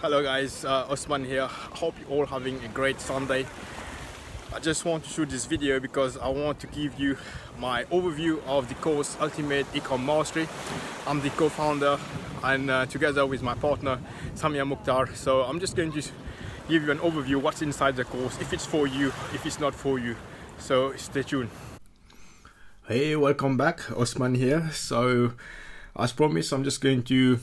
Hello guys, Osmaan here. Hope you all having a great Sunday. I just want to shoot this video because I want to give you my overview of the course Ultimate Ecom Mastery. I'm the co-founder and together with my partner Sameer Mukhtar. So I'm just going to give you an overview what's inside the course, if it's for you, if it's not for you. So stay tuned. Hey, welcome back, Osmaan here. So as promised, I'm just going to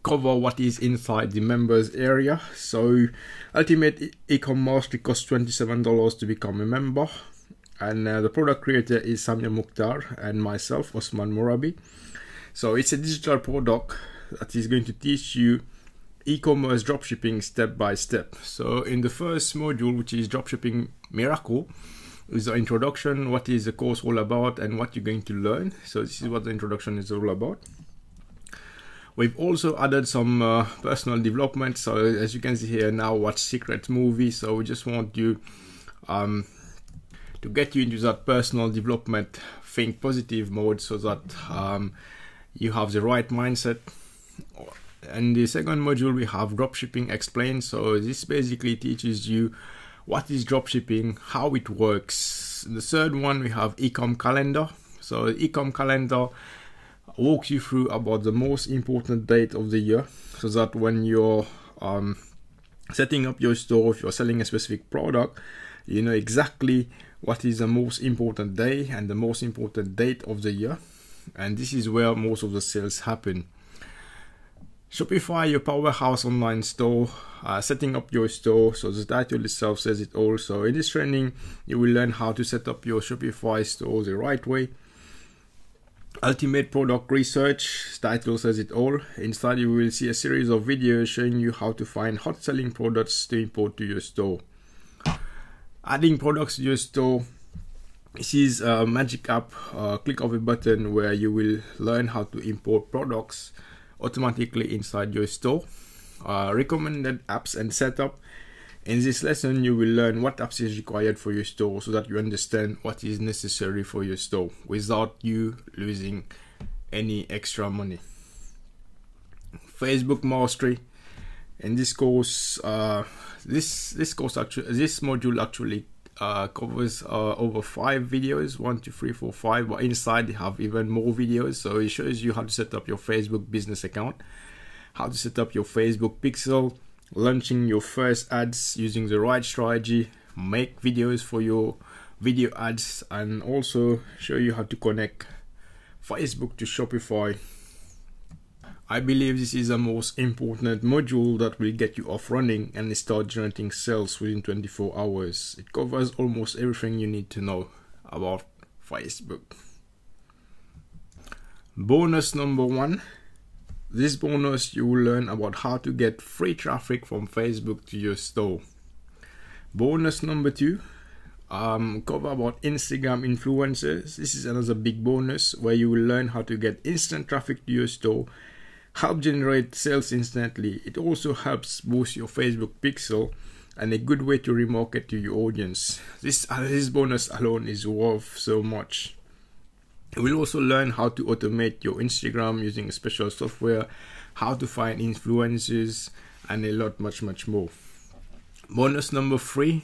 cover what is inside the members area. So Ultimate Ecom Mastery costs $27 to become a member, and the product creator is Sameer Mukhtar and myself, Osmaan Mooraby. So it's a digital product that is going to teach you e-commerce dropshipping step by step. So in the first module, which is Dropshipping Miracle, is the introduction, what is the course all about and what you're going to learn. So this is what the introduction is all about. We've also added some personal development. So as you can see here now, watch Secret movie. So we just want you to get you into that personal development, think positive mode, so that you have the right mindset. And the second module, we have Dropshipping Explained. So this basically teaches you what is dropshipping, how it works. The third one, we have Ecom Calendar. So Ecom Calendar walks you through about the most important date of the year, so that when you're setting up your store, if you're selling a specific product, you know exactly what is the most important day and the most important date of the year, and this is where most of the sales happen. Shopify, your powerhouse online store, setting up your store. So the title itself says it all. So in this training, you will learn how to set up your Shopify store the right way. Ultimate Product Research, title says it all. Inside you will see a series of videos showing you how to find hot selling products to import to your store. Adding products to your store. This is a magic app, click of a button where you will learn how to import products automatically inside your store. Recommended apps and setup. In this lesson, you will learn what apps is required for your store, so that you understand what is necessary for your store without you losing any extra money. Facebook Mastery. In this course, this module actually covers over 5 videos, 1, 2, 3, 4, 5. But inside they have even more videos. So it shows you how to set up your Facebook business account, how to set up your Facebook pixel, launching your first ads using the right strategy, make videos for your video ads, and also show you how to connect Facebook to Shopify. I believe this is the most important module that will get you off running and start generating sales within 24 hours. It covers almost everything you need to know about Facebook. Bonus number 1. This bonus, you will learn about how to get free traffic from Facebook to your store. Bonus number 2, cover about Instagram influencers. This is another big bonus where you will learn how to get instant traffic to your store, help generate sales instantly. It also helps boost your Facebook pixel and a good way to remarket to your audience. This bonus alone is worth so much. You will also learn how to automate your Instagram using special software, how to find influencers, and a lot much more. Bonus number 3,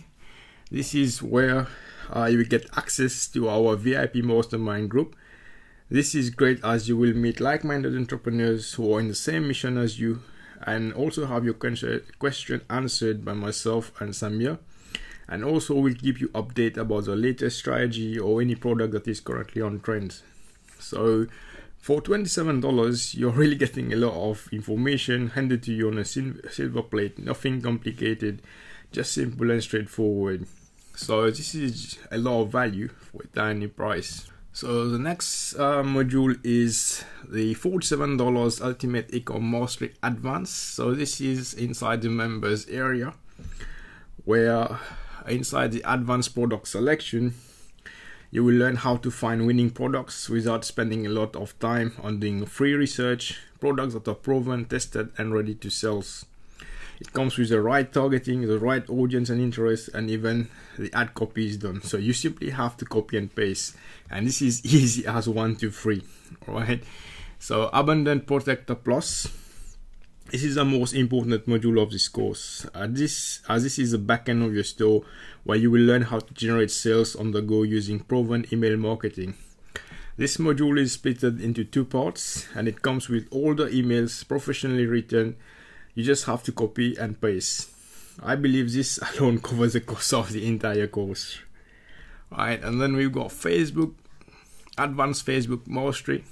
this is where you will get access to our VIP mastermind group. This is great as you will meet like-minded entrepreneurs who are in the same mission as you, and also have your question answered by myself and Sameer. And also we'll keep you update about the latest strategy or any product that is currently on trend. So for $27, you're really getting a lot of information handed to you on a silver plate. Nothing complicated, just simple and straightforward. So this is a lot of value for a tiny price. So the next module is the $47 Ultimate Ecom Mastery Advanced. So this is inside the members area, where inside the advanced product selection, you will learn how to find winning products without spending a lot of time on doing free research, products that are proven, tested, and ready to sell. It comes with the right targeting, the right audience and interest, and even the ad copy is done. So you simply have to copy and paste, and this is easy as 1, 2, 3. All right. So Abundant Protector Plus. This is the most important module of this course. This is the back end of your store where you will learn how to generate sales on the go using proven email marketing. This module is split into 2 parts and it comes with all the emails professionally written. You just have to copy and paste. I believe this alone covers the cost of the entire course. Right, and then we've got Facebook, Advanced Facebook Mastery.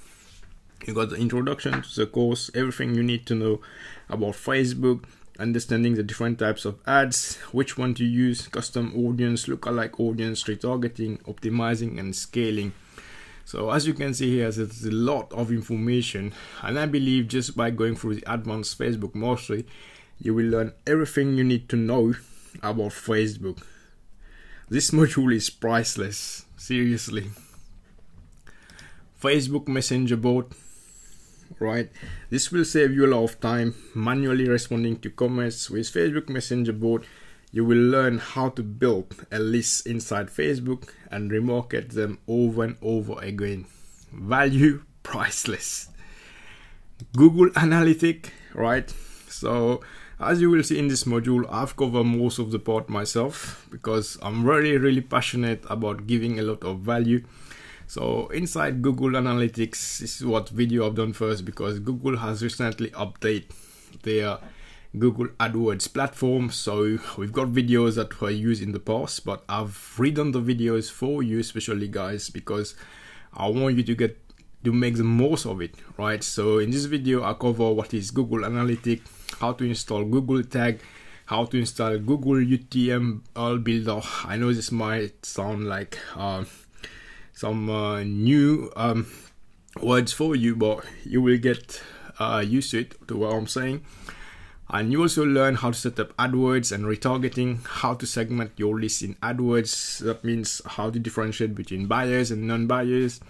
You got the introduction to the course, everything you need to know about Facebook, understanding the different types of ads, which one to use, custom audience, lookalike audience, retargeting, optimizing, and scaling. So as you can see here, there's a lot of information, and I believe just by going through the Advanced Facebook Mastery, you will learn everything you need to know about Facebook. This module is priceless, seriously. Facebook Messenger bot. Right, this will save you a lot of time manually responding to comments. With Facebook Messenger bot, you will learn how to build a list inside Facebook and remarket them over and over again. Value priceless. Google Analytics, right? So as you will see in this module, I've covered most of the part myself because I'm really passionate about giving a lot of value. So inside Google Analytics, this is what video I've done first because Google has recently updated their Google AdWords platform. So we've got videos that were used in the past, but I've redone the videos for you, especially guys, because I want you to make the most of it, right? So in this video, I cover what is Google Analytics, how to install Google Tag, how to install Google UTML Builder. I know this might sound like some new words for you, but you will get used to it, to what I'm saying. And you also learn how to set up AdWords and retargeting, how to segment your list in AdWords. That means how to differentiate between buyers and non-buyers,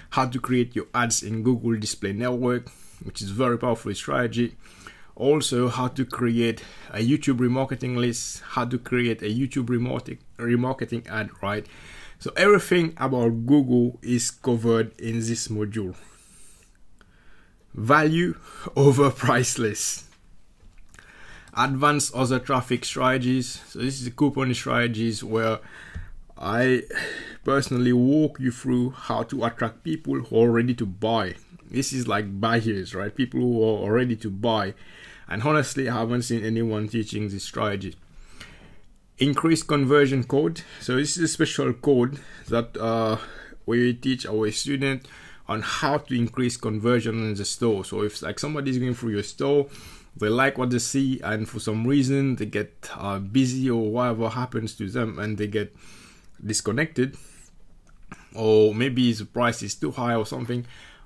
how to create your ads in Google Display Network, which is a very powerful strategy. Also, how to create a YouTube remarketing list, how to create a YouTube remarketing ad, right? So everything about Google is covered in this module. Value over priceless. Advanced other traffic strategies. So this is the coupon strategies where I personally walk you through how to attract people who are ready to buy. This is like buyers, right? People who are ready to buy. And honestly, I haven't seen anyone teaching this strategy. Increased conversion code. So this is a special code that we teach our student on how to increase conversion in the store. So if like somebody's going through your store, they like what they see, and for some reason they get busy or whatever happens to them and they get disconnected, or maybe the price is too high or something,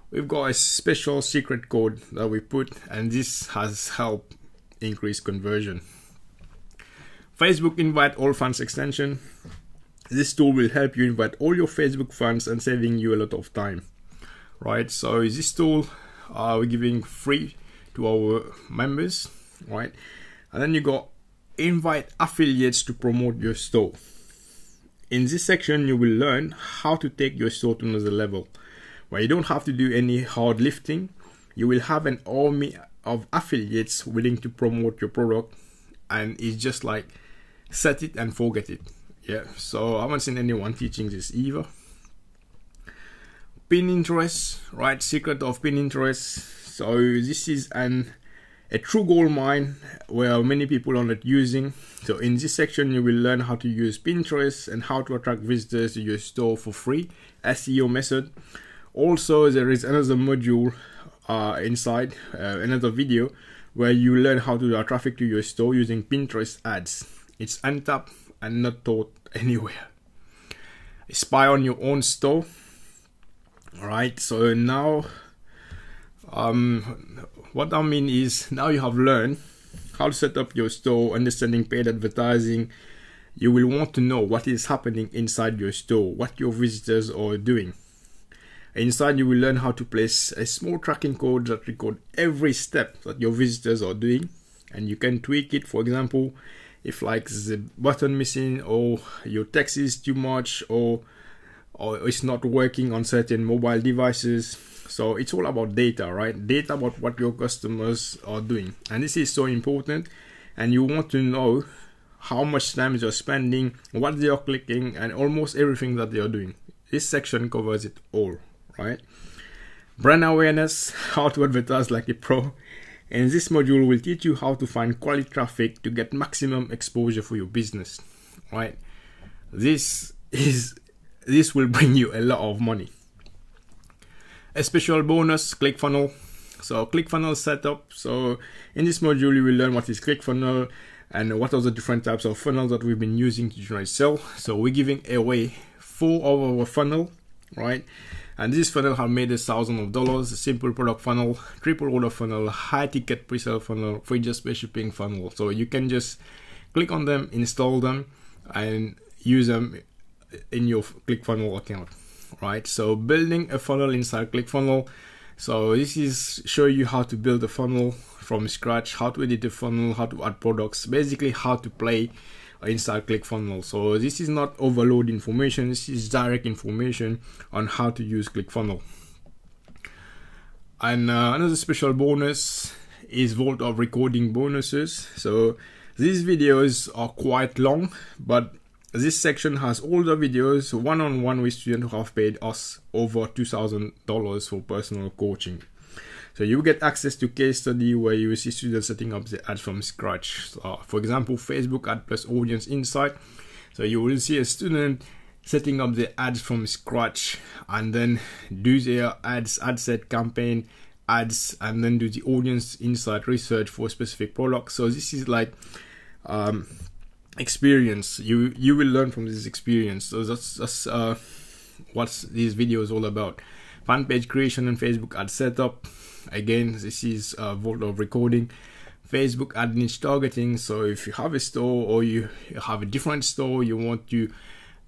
we've got a special secret code that we put, and this has helped increase conversion. Facebook Invite All Fans extension. This tool will help you invite all your Facebook fans and saving you a lot of time, right? So this tool we're giving free to our members, right? And then you got invite affiliates to promote your store. In this section, you will learn how to take your store to another level, where you don't have to do any hard lifting. You will have an army of affiliates willing to promote your product, and it's just like set it and forget it. Yeah, so I haven't seen anyone teaching this either. Pin interest, right? Secret of pin interest. So this is a true gold mine where many people are not using. So in this section, you will learn how to use Pinterest and how to attract visitors to your store for free, SEO method. Also, there is another module inside another video where you learn how to drive traffic to your store using Pinterest ads. It's untapped and not taught anywhere. Spy on your own store. All right, so now what I mean is, now you have learned how to set up your store, understanding paid advertising. You will want to know what is happening inside your store, what your visitors are doing. Inside, you will learn how to place a small tracking code that record every step that your visitors are doing, and you can tweak it. For example, if like the button missing, or your text is too much, or it's not working on certain mobile devices, So it's all about data, right? Data about what your customers are doing. And this is so important. And you want to know how much time you're spending, what they are clicking, and almost everything that they are doing. This section covers it all, right? Brand awareness, how to advertise like a pro. And this module will teach you how to find quality traffic to get maximum exposure for your business, right? This will bring you a lot of money. A special bonus, ClickFunnels. So ClickFunnels setup. So in this module, you will learn what is ClickFunnels and what are the different types of funnels that we've been using to generate sales. So we're giving away 4 of our funnel, right? And this funnel have made $1,000. A simple product funnel, triple order funnel, high ticket pre-sale funnel, free just pay shipping funnel. So you can just click on them, install them, and use them in your ClickFunnels account, right? So building a funnel inside ClickFunnels. So this is show you how to build a funnel from scratch, how to edit a funnel, how to add products, basically how to play inside ClickFunnels. So this is not overload information, this is direct information on how to use ClickFunnels. And another special bonus is Vault of Recording bonuses. So these videos are quite long, but this section has all the videos one-on-one with students who have paid us over $2,000 for personal coaching. So you get access to case study where you will see students setting up the ads from scratch. So, for example, Facebook ad plus audience insight. So you will see a student setting up the ads from scratch and then do their ad set campaign ads and then do the audience insight research for a specific product. So this is like experience. You will learn from this experience. So that's what this video is all about. Fan page creation and Facebook ad setup. Again, this is Vault of Recording. Facebook ad niche targeting. So if you have a store or you have a different store, you want to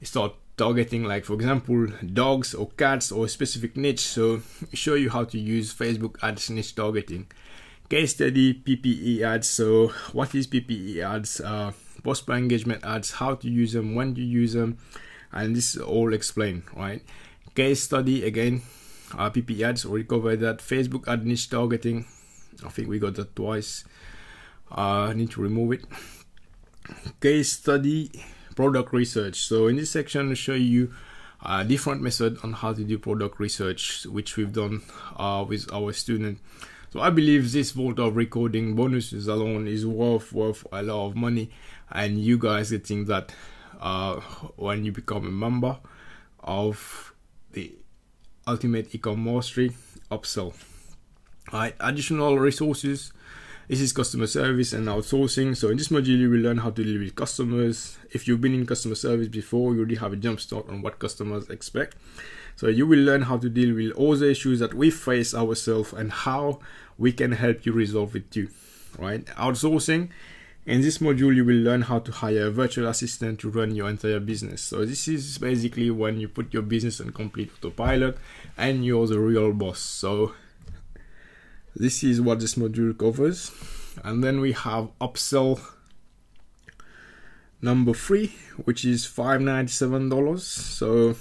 start targeting, like for example dogs or cats or a specific niche. So show you how to use Facebook ads niche targeting. Case study, PPE ads. So what is PPE ads? Post per engagement ads, how to use them, when to use them, and this is all explained, right? Case study again. PPE ads, we covered that. Facebook ad niche targeting, I think we got that twice. I need to remove it. Case study, product research. So in this section, I'll show you a different method on how to do product research, which we've done with our student. So I believe this Vault of Recording bonuses alone is worth a lot of money, and you guys getting that when you become a member of the Ultimate Ecom Mastery UPSELL. Right, additional resources. This is customer service and outsourcing. So in this module, you will learn how to deal with customers. If you've been in customer service before, you already have a jump start on what customers expect. So you will learn how to deal with all the issues that we face ourselves and how we can help you resolve it too. Right, outsourcing. In this module, you will learn how to hire a virtual assistant to run your entire business. So this is basically when you put your business on complete autopilot and you're the real boss. So this is what this module covers. And then we have UPSELL number 3, which is $597. So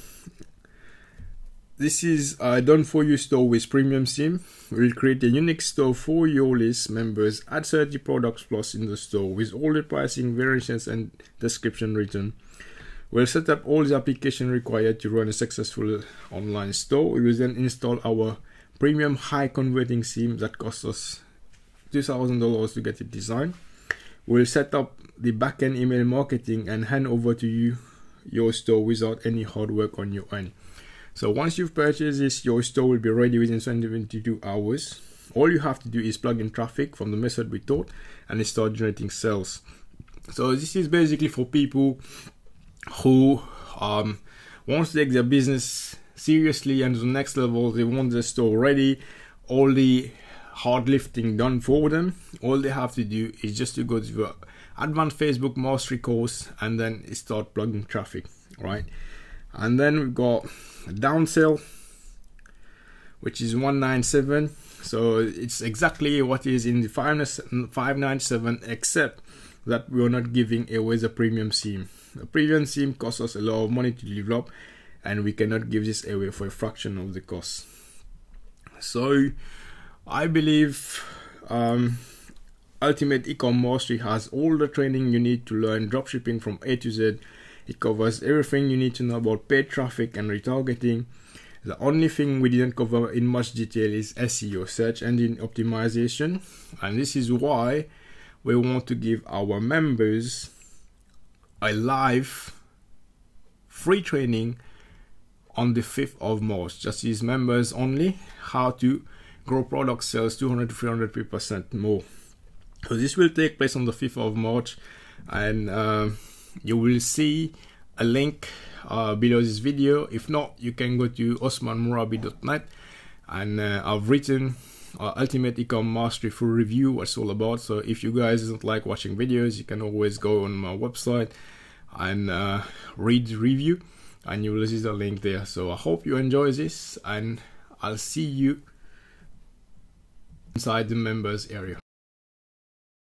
this is a done for you store with premium theme. We'll create a unique store for your list members, add 30 products plus in the store with all the pricing, variances and description written. We'll set up all the application required to run a successful online store. We will then install our premium high converting theme that costs us $2,000 to get it designed. We'll set up the backend email marketing and hand over to you your store without any hard work on your end. So once you've purchased this, your store will be ready within 72 hours. All you have to do is plug in traffic from the method we taught and start generating sales. So this is basically for people who want to take their business seriously and to the next level. They want the store ready, all the hard lifting done for them. All they have to do is just to go to the Advanced Facebook Mastery course and then start plugging traffic, right? And then we've got downsell, which is $197. So it's exactly what is in the $597, except that we're not giving away the premium theme. The premium theme costs us a lot of money to develop, and we cannot give this away for a fraction of the cost. So I believe Ultimate Ecom Mastery has all the training you need to learn dropshipping from A to Z. It covers everything you need to know about paid traffic and retargeting. The only thing we didn't cover in much detail is SEO, search engine optimization, and this is why we want to give our members a live free training on the 5th of March. Just these members only, how to grow product sales 200 to 300% more. So this will take place on the 5th of March, and you will see a link below this video. If not, you can go to osmaanmooraby.net, and I've written Ultimate Ecom Mastery full review, what it's all about. So if you guys don't like watching videos, you can always go on my website and read the review, and you will see the link there. So I hope you enjoy this, and I'll see you inside the members area.